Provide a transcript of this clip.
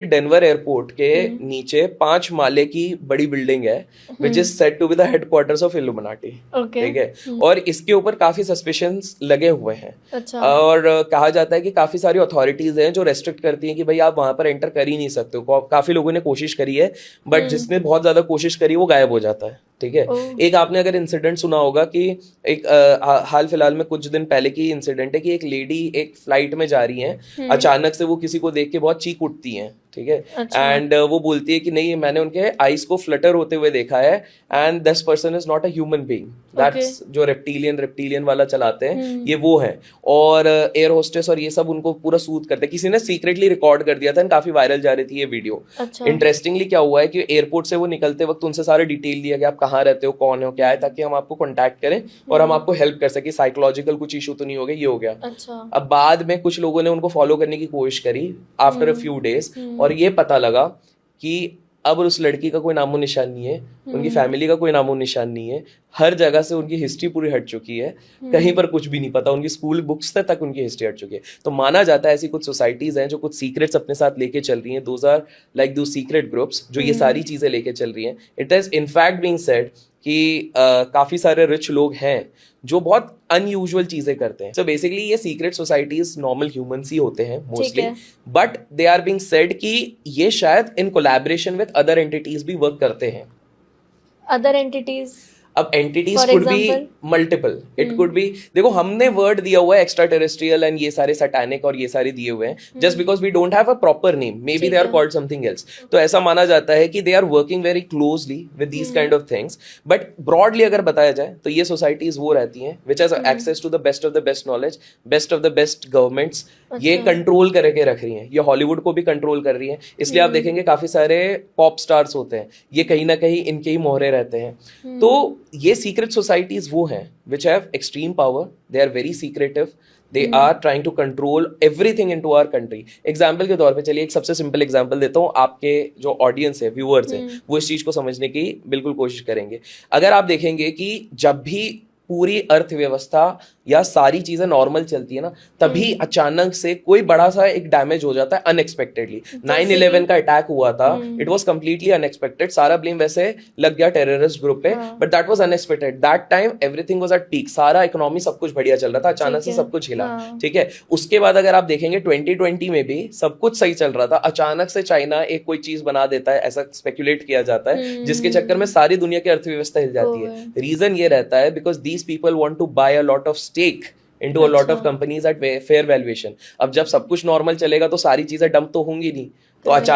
Denver airport के नीचे 5 माले की बड़ी बिल्डिंग है which is said to be the headquarters of Illuminati. ठीक है, और इसके ऊपर काफी सस्पिशंस लगे हुए हैं। अच्छा। और कहा जाता है कि काफी सारी अथॉरिटीज हैं जो रेस्ट्रिक्ट करती हैं कि भाई आप वहां पर एंटर कर ही नहीं सकते हो। काफी लोगों ने कोशिश करी है, बट जिसने बहुत ज्यादा कोशिश करी वो गायब हो जाता है। ठीक है, एक आपने अगर इंसिडेंट सुना होगा कि एक हाल फिलहाल में कुछ दिन पहले की इंसिडेंट है कि एक लेडी एक फ्लाइट में जा रही है, अचानक से वो किसी को देख के बहुत चीख उठती हैं। ठीक है, एंड वो बोलती है कि नहीं, मैंने उनके आईज को फ्लटर होते हुए देखा है and this person is not a human being. That's जो रेप्टिलियन वाला चलाते हैं ये वो है। और एयर होस्टेस और ये सब उनको पूरा सूद करते हैं। किसी ने सीक्रेटली रिकॉर्ड कर दिया था, काफी वायरल जा रही थी ये वीडियो। इंटरेस्टिंगली क्या हुआ है कि एयरपोर्ट से वो निकलते वक्त उनसे सारे डिटेल लिया कि आप कहाँ रहते हो, कौन हो, क्या है, ताकि हम आपको कॉन्टैक्ट करें और हम आपको हेल्प कर सके। साइकोलॉजिकल कुछ इशू तो नहीं हो गया, ये हो गया। अब बाद में कुछ लोगों ने उनको फॉलो करने की कोशिश करी आफ्टर अ फ्यू डेज, और ये पता लगा कि अब उस लड़की का कोई नामो निशान नहीं है, उनकी फैमिली का कोई नामो निशान नहीं है। हर जगह से उनकी हिस्ट्री पूरी हट चुकी है, कहीं पर कुछ भी नहीं पता, उनकी स्कूल बुक्स तक उनकी हिस्ट्री हट चुकी है। तो माना जाता है ऐसी कुछ सोसाइटीज हैं जो कुछ सीक्रेट्स अपने साथ लेके चल रही हैं। दोज आर लाइक दो सीक्रेट ग्रुप्स जो ये सारी चीजें लेके चल रही हैं। It is in fact being said कि काफी सारे रिच लोग हैं जो बहुत अनयूजुअल चीजें करते हैं। सो बेसिकली ये सीक्रेट सोसाइटीज नॉर्मल ह्यूमंस ही होते हैं mostly, but they are being said कि ये शायद in collaboration with other entities भी वर्क करते हैं। अदर एंटिटीज, अब entities could be multiple, it could be, देखो हमने वर्ड दिया हुआ है एक्स्ट्रा टेरेस्ट्रियल एंड ये सारे सैटानिक और ये सारे दिए हुए हैं just because we don't have a proper name, maybe they are called something else. तो ऐसा माना जाता है कि they are working very closely with these kind of things. But broadly अगर बताया जाए तो ये सोसाइटीज वो रहती हैं which has access to the best knowledge, best of the best governments. ये कंट्रोल करके रख रही हैं, ये हॉलीवुड को भी कंट्रोल कर रही हैं। इसलिए आप देखेंगे काफी सारे पॉप स्टार्स होते हैं, ये कहीं ना कहीं इनके ही मोहरे रहते हैं। तो ये सीक्रेट सोसाइटीज वो हैं which have extreme power, they are very secretive, they are trying to control everything into our country। Example के तौर पे चलिए एक सबसे सिंपल एग्जाम्पल देता हूँ, आपके जो ऑडियंस है, व्यूअर्स हैं, वो इस चीज को समझने की बिल्कुल कोशिश करेंगे। अगर आप देखेंगे कि जब भी पूरी अर्थव्यवस्था या सारी चीजें नॉर्मल चलती है ना, तभी अचानक से कोई बड़ा सा एक डैमेज हो जाता है अनएक्सपेक्टेडली। 9/11 का अटैक हुआ था, इट वाज कंप्लीटली अनएक्सपेक्टेड। सारा ब्लेम वैसे लग गया टेररिस्ट ग्रुप पे, but that was unexpected. That time everything was at peak, सारा इकोनॉमी सब कुछ बढ़िया चल रहा था, अचानक से सब कुछ हिला। ठीक है, उसके बाद अगर आप देखेंगे 2020 में भी सब कुछ सही चल रहा था, अचानक से चाइना एक कोई चीज बना देता है, ऐसा स्पेकुलेट किया जाता है, जिसके चक्कर में सारी दुनिया की अर्थव्यवस्था हिल जाती है। रीजन ये रहता है because these people want to buy a lot of stake into a lot of companies at fair valuation। अब जब सब कुछ नॉर्मल चलेगा तो सारी चीजें डंप तो होंगी नहीं, तो अचानक